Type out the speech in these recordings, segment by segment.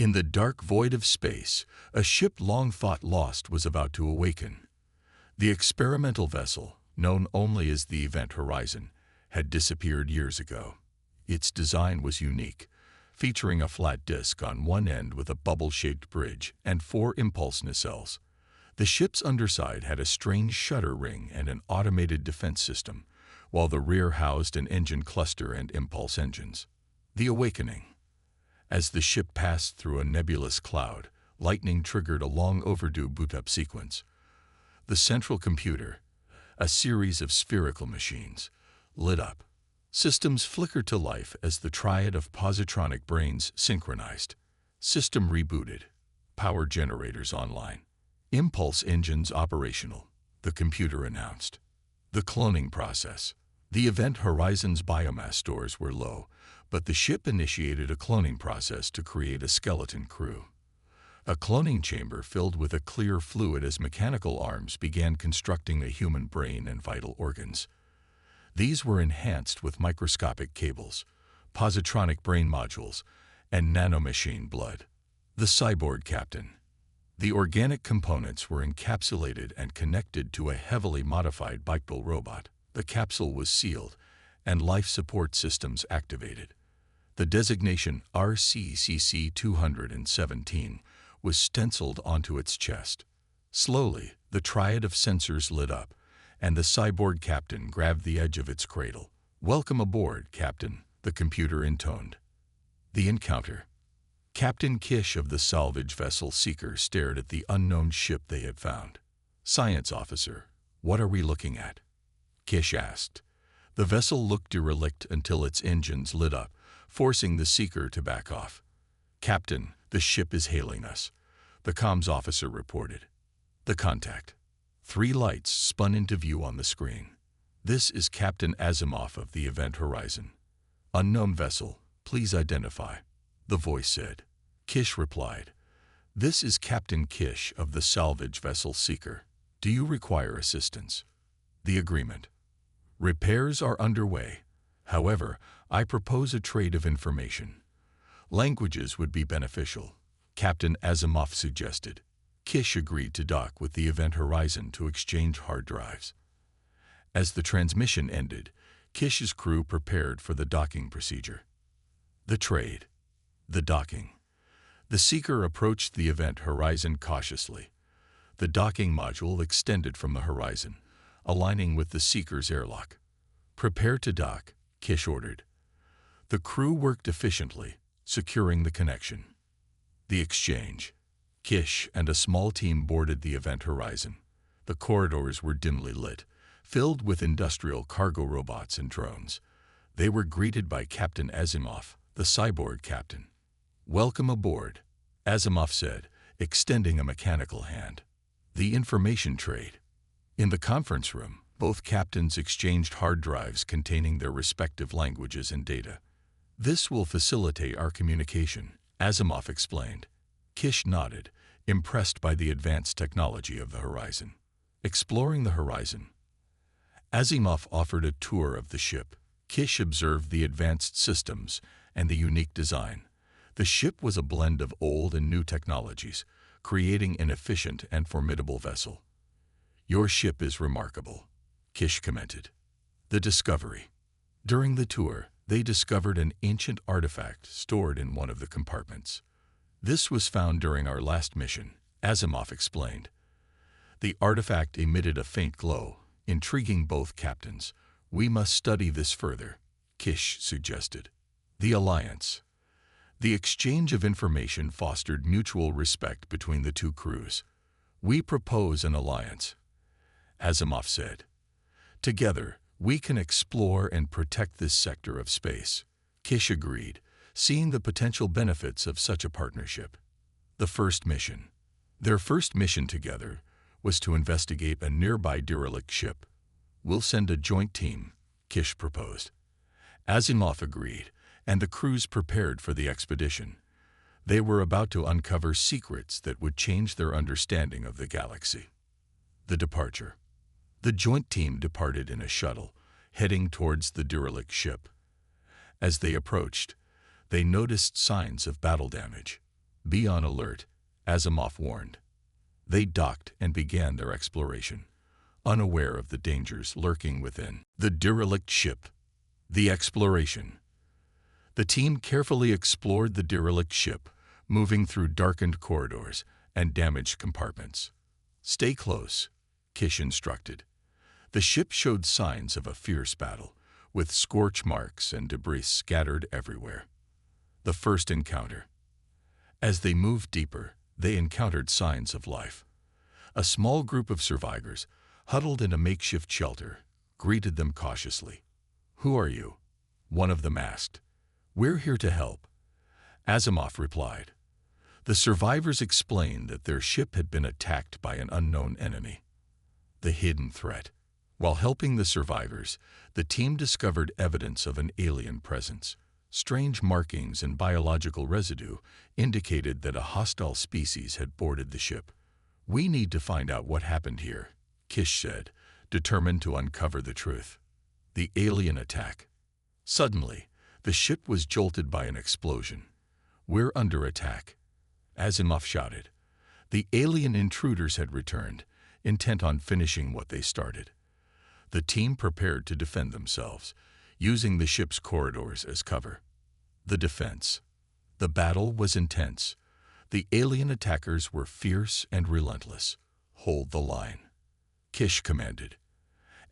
In the dark void of space, a ship long thought lost was about to awaken. The experimental vessel, known only as the Event Horizon, had disappeared years ago. Its design was unique, featuring a flat disk on one end with a bubble-shaped bridge and 4 impulse nacelles. The ship's underside had a strange shutter ring and an automated defense system, while the rear housed an engine cluster and impulse engines. The awakening. As the ship passed through a nebulous cloud, lightning triggered a long-overdue boot-up sequence. The central computer, a series of spherical machines, lit up. Systems flickered to life as the triad of positronic brains synchronized. System rebooted. Power generators online. Impulse engines operational, the computer announced. The cloning process. The Event Horizon's biomass stores were low, but the ship initiated a cloning process to create a skeleton crew. A cloning chamber filled with a clear fluid as mechanical arms began constructing a human brain and vital organs. These were enhanced with microscopic cables, positronic brain modules, and nanomachine blood. The cyborg captain. The organic components were encapsulated and connected to a heavily modified bipedal robot. The capsule was sealed, and life support systems activated. The designation RCCC-217 was stenciled onto its chest. Slowly, the triad of sensors lit up, and the cyborg captain grabbed the edge of its cradle. "Welcome aboard, Captain," the computer intoned. The encounter. Captain Kish of the salvage vessel Seeker stared at the unknown ship they had found. "Science officer, what are we looking at?" Kish asked. The vessel looked derelict until its engines lit up, forcing the Seeker to back off. "Captain, the ship is hailing us," the comms officer reported. The contact. 3 lights spun into view on the screen. "This is Captain Asimov of the Event Horizon." "Unknown vessel, please identify," the voice said. Kish replied, "This is Captain Kish of the salvage vessel Seeker. Do you require assistance?" The agreement. "Repairs are underway. However, I propose a trade of information. Languages would be beneficial," Captain Asimov suggested. Kish agreed to dock with the Event Horizon to exchange hard drives. As the transmission ended, Kish's crew prepared for the docking procedure. The trade. The docking. The Seeker approached the Event Horizon cautiously. The docking module extended from the horizon, aligning with the Seeker's airlock. "Prepare to dock," Kish ordered. The crew worked efficiently, securing the connection. The exchange. Kish and a small team boarded the Event Horizon. The corridors were dimly lit, filled with industrial cargo robots and drones. They were greeted by Captain Asimov, the cyborg captain. "Welcome aboard," Asimov said, extending a mechanical hand. The information trade. In the conference room, both captains exchanged hard drives containing their respective languages and data. "This will facilitate our communication," Asimov explained. Kish nodded, impressed by the advanced technology of the Horizon. Exploring the Horizon. Asimov offered a tour of the ship. Kish observed the advanced systems and the unique design. The ship was a blend of old and new technologies, creating an efficient and formidable vessel. "Your ship is remarkable," Kish commented. The discovery. During the tour, they discovered an ancient artifact stored in one of the compartments. "This was found during our last mission," Asimov explained. The artifact emitted a faint glow, intriguing both captains. "We must study this further," Kish suggested. The alliance. The exchange of information fostered mutual respect between the two crews. "We propose an alliance," Asimov said. "Together, we can explore and protect this sector of space." Kish agreed, seeing the potential benefits of such a partnership. The first mission. Their first mission together was to investigate a nearby derelict ship. "We'll send a joint team," Kish proposed. Asimov agreed, and the crews prepared for the expedition. They were about to uncover secrets that would change their understanding of the galaxy. The departure. The joint team departed in a shuttle, heading towards the derelict ship. As they approached, they noticed signs of battle damage. "Be on alert," Asimov warned. They docked and began their exploration, unaware of the dangers lurking within. The derelict ship. The exploration. The team carefully explored the derelict ship, moving through darkened corridors and damaged compartments. "Stay close," Kish instructed. The ship showed signs of a fierce battle, with scorch marks and debris scattered everywhere. The first encounter. As they moved deeper, they encountered signs of life. A small group of survivors, huddled in a makeshift shelter, greeted them cautiously. "Who are you?" one of them asked. "We're here to help," Asimov replied. The survivors explained that their ship had been attacked by an unknown enemy. The hidden threat. While helping the survivors, the team discovered evidence of an alien presence. Strange markings and biological residue indicated that a hostile species had boarded the ship. "We need to find out what happened here," Kish said, determined to uncover the truth. The alien attack. Suddenly, the ship was jolted by an explosion. "We're under attack," Asimov shouted. The alien intruders had returned, intent on finishing what they started. The team prepared to defend themselves, using the ship's corridors as cover. The defense. The battle was intense. The alien attackers were fierce and relentless. "Hold the line," Kish commanded.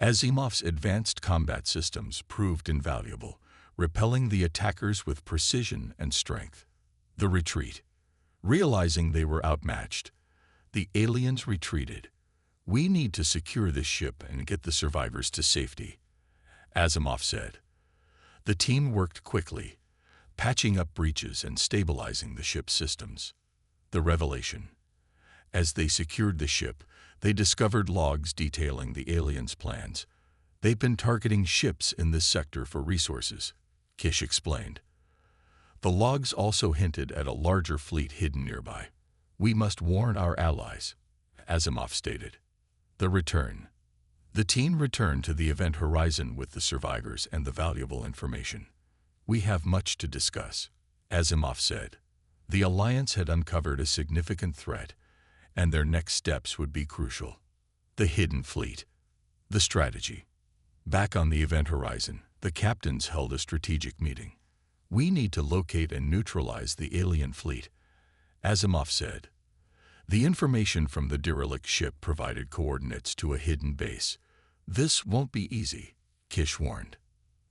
Asimov's advanced combat systems proved invaluable, repelling the attackers with precision and strength. The retreat. Realizing they were outmatched, the aliens retreated. "We need to secure this ship and get the survivors to safety," Asimov said. The team worked quickly, patching up breaches and stabilizing the ship's systems. The revelation. As they secured the ship, they discovered logs detailing the aliens' plans. "They've been targeting ships in this sector for resources," Kish explained. The logs also hinted at a larger fleet hidden nearby. "We must warn our allies," Asimov stated. The return. The team returned to the event horizon with the survivors and the valuable information. "We have much to discuss," Asimov said. The Alliance had uncovered a significant threat, and their next steps would be crucial. The hidden fleet. The strategy. Back on the event horizon, the captains held a strategic meeting. "We need to locate and neutralize the alien fleet," Asimov said. The information from the derelict ship provided coordinates to a hidden base. "This won't be easy," Kish warned.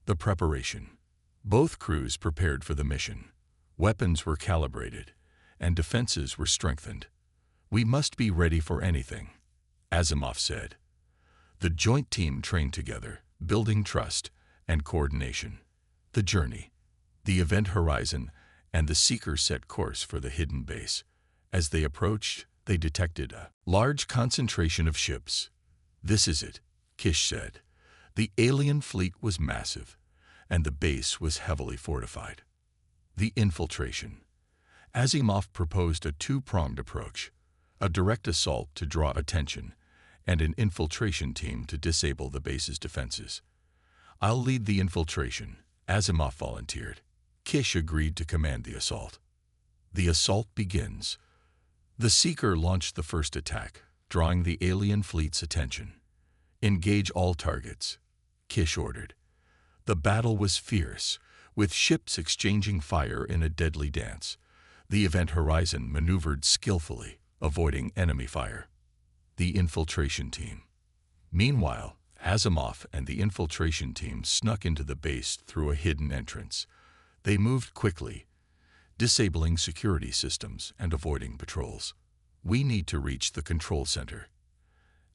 The preparation. Both crews prepared for the mission. Weapons were calibrated, and defenses were strengthened. "We must be ready for anything," Asimov said. The joint team trained together, building trust and coordination. The journey. The event horizon and the Seeker set course for the hidden base. As they approached, they detected a large concentration of ships. "This is it," Kish said. The alien fleet was massive, and the base was heavily fortified. The infiltration. Asimov proposed a two-pronged approach, a direct assault to draw attention, and an infiltration team to disable the base's defenses. "I'll lead the infiltration," Asimov volunteered. Kish agreed to command the assault. The assault begins. The Seeker launched the first attack, drawing the alien fleet's attention. "Engage all targets," Kish ordered. The battle was fierce, with ships exchanging fire in a deadly dance. The event horizon maneuvered skillfully, avoiding enemy fire. The infiltration team. Meanwhile, Asimov and the infiltration team snuck into the base through a hidden entrance. They moved quickly, disabling security systems and avoiding patrols. "We need to reach the control center,"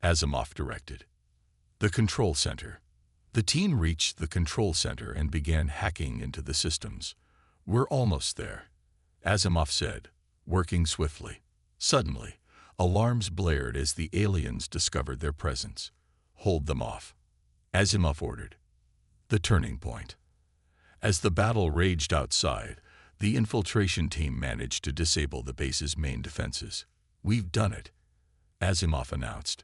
Asimov directed. The control center. The team reached the control center and began hacking into the systems. "We're almost there," Asimov said, working swiftly. Suddenly, alarms blared as the aliens discovered their presence. "Hold them off," Asimov ordered. The turning point. As the battle raged outside, the infiltration team managed to disable the base's main defenses. "We've done it," Asimov announced.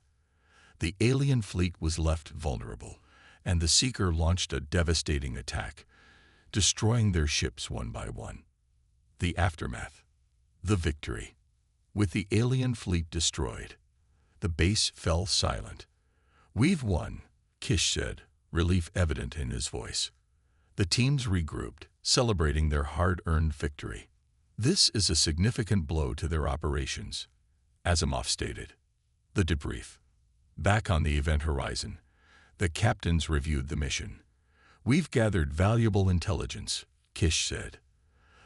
The alien fleet was left vulnerable, and the Seeker launched a devastating attack, destroying their ships one by one. The aftermath. The victory. With the alien fleet destroyed, the base fell silent. "We've won," Kish said, relief evident in his voice. The teams regrouped, celebrating their hard-earned victory. "This is a significant blow to their operations," Asimov stated. The debrief. Back on the event horizon, the captains reviewed the mission. "We've gathered valuable intelligence," Kish said.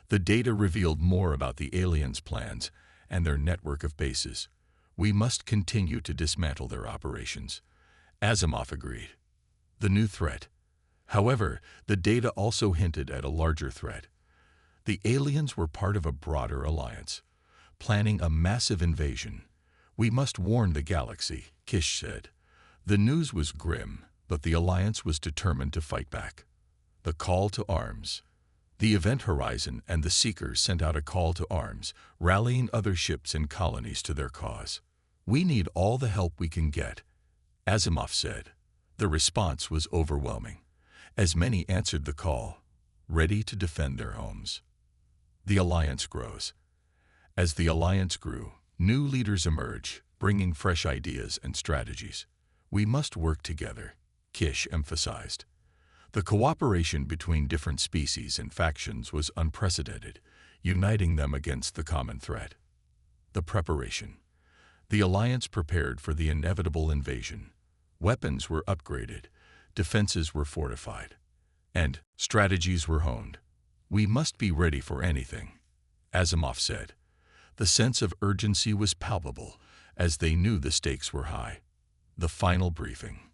"The data revealed more about the aliens' plans and their network of bases. We must continue to dismantle their operations." Asimov agreed. The new threat. However, the data also hinted at a larger threat. The aliens were part of a broader alliance, planning a massive invasion. "We must warn the galaxy," Kish said. The news was grim, but the alliance was determined to fight back. The call to arms. The event horizon and the Seekers sent out a call to arms, rallying other ships and colonies to their cause. "We need all the help we can get," Asimov said. The response was overwhelming, as many answered the call, ready to defend their homes. The alliance grows. As the alliance grew, new leaders emerge, bringing fresh ideas and strategies. "We must work together," Kish emphasized. The cooperation between different species and factions was unprecedented, uniting them against the common threat. The preparation. The alliance prepared for the inevitable invasion. Weapons were upgraded, defenses were fortified, and strategies were honed. "We must be ready for anything," Asimov said. The sense of urgency was palpable, as they knew the stakes were high. The final briefing.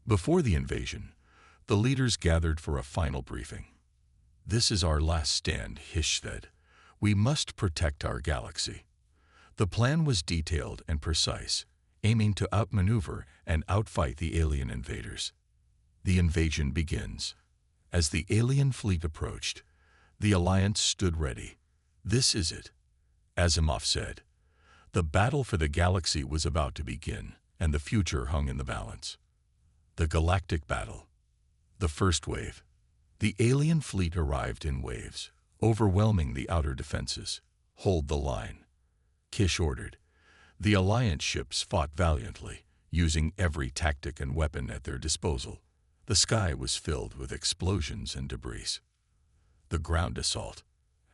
Before the invasion, the leaders gathered for a final briefing. "This is our last stand," Kish said. "We must protect our galaxy." The plan was detailed and precise, aiming to outmaneuver and outfight the alien invaders. The invasion begins. As the alien fleet approached, the alliance stood ready. "This is it," Asimov said. The battle for the galaxy was about to begin, and the future hung in the balance. The Galactic Battle. The first wave. The alien fleet arrived in waves, overwhelming the outer defenses. "Hold the line," Kish ordered. The alliance ships fought valiantly, using every tactic and weapon at their disposal. The sky was filled with explosions and debris. The ground assault.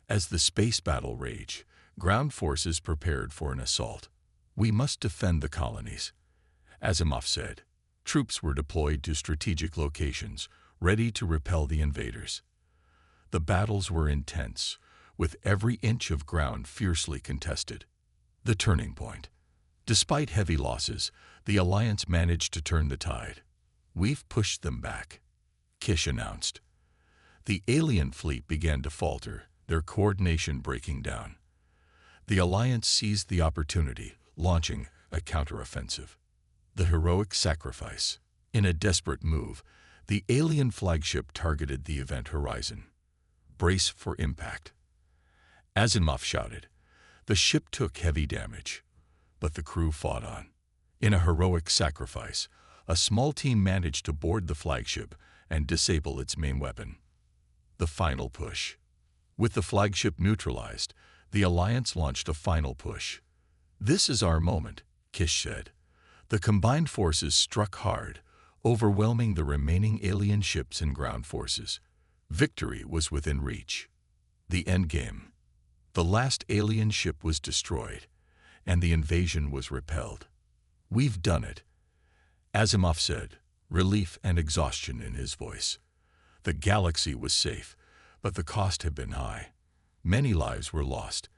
As the space battle raged, ground forces prepared for an assault. "We must defend the colonies," Asimov said. Troops were deployed to strategic locations, ready to repel the invaders. The battles were intense, with every inch of ground fiercely contested. The turning point. Despite heavy losses, the alliance managed to turn the tide. "We've pushed them back," Kish announced. The alien fleet began to falter, their coordination breaking down. The alliance seized the opportunity, launching a counteroffensive. The heroic sacrifice. In a desperate move, the alien flagship targeted the event horizon. "Brace for impact," Asimov shouted. The ship took heavy damage, but the crew fought on. In a heroic sacrifice, a small team managed to board the flagship and disable its main weapon. The final push. With the flagship neutralized, the alliance launched a final push. "This is our moment," Kish said. The combined forces struck hard, overwhelming the remaining alien ships and ground forces. Victory was within reach. The endgame. The last alien ship was destroyed, and the invasion was repelled. "We've done it," Asimov said, relief and exhaustion in his voice. The galaxy was safe, but the cost had been high. Many lives were lost,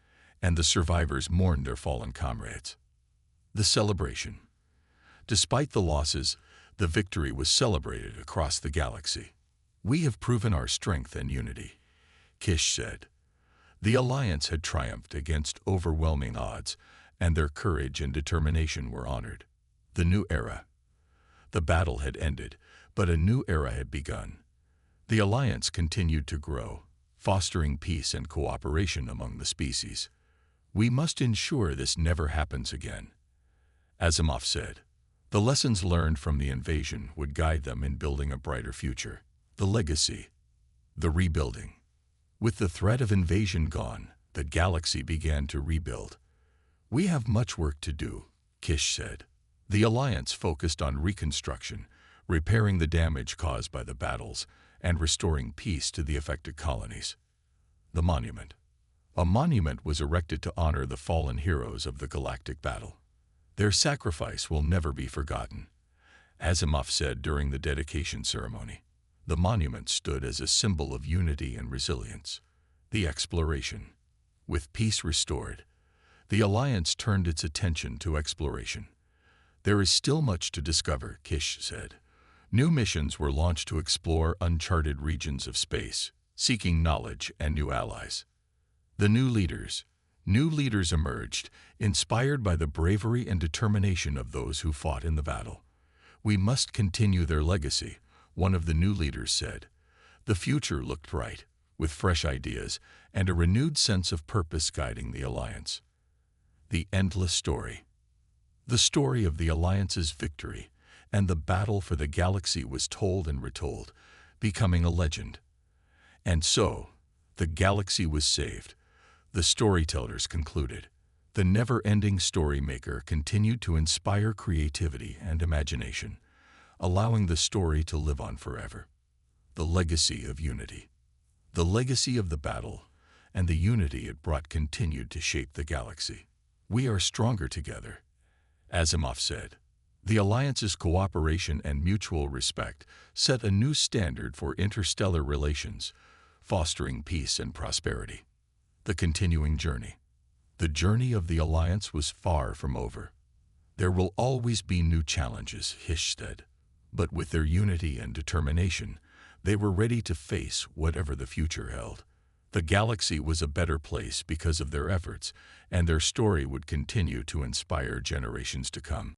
and the survivors mourned their fallen comrades. The celebration. Despite the losses, the victory was celebrated across the galaxy. "We have proven our strength and unity," Kish said. The alliance had triumphed against overwhelming odds, and their courage and determination were honored. The new era. The battle had ended, but a new era had begun. The alliance continued to grow, fostering peace and cooperation among the species. "We must ensure this never happens again," Asimov said. The lessons learned from the invasion would guide them in building a brighter future. The legacy. The rebuilding. With the threat of invasion gone, the galaxy began to rebuild. "We have much work to do," Kish said. The Alliance focused on reconstruction, repairing the damage caused by the battles, and restoring peace to the affected colonies. The monument. A monument was erected to honor the fallen heroes of the galactic battle. Their sacrifice will never be forgotten, Asimov said during the dedication ceremony. The monument stood as a symbol of unity and resilience. The exploration. With peace restored, the Alliance turned its attention to exploration. "There is still much to discover," Kish said. New missions were launched to explore uncharted regions of space, seeking knowledge and new allies. The new leaders. New leaders emerged, inspired by the bravery and determination of those who fought in the battle. "We must continue their legacy," one of the new leaders said. The future looked bright, with fresh ideas and a renewed sense of purpose guiding the Alliance. The endless story. The story of the Alliance's victory and the battle for the galaxy was told and retold, becoming a legend. And so, the galaxy was saved. The storytellers concluded. The never-ending story maker continued to inspire creativity and imagination, allowing the story to live on forever. The legacy of unity. The legacy of the battle and the unity it brought continued to shape the galaxy. "We are stronger together," Asimov said. The Alliance's cooperation and mutual respect set a new standard for interstellar relations, fostering peace and prosperity. The continuing journey. The journey of the Alliance was far from over. "There will always be new challenges," Kish said. But with their unity and determination, they were ready to face whatever the future held. The galaxy was a better place because of their efforts, and their story would continue to inspire generations to come.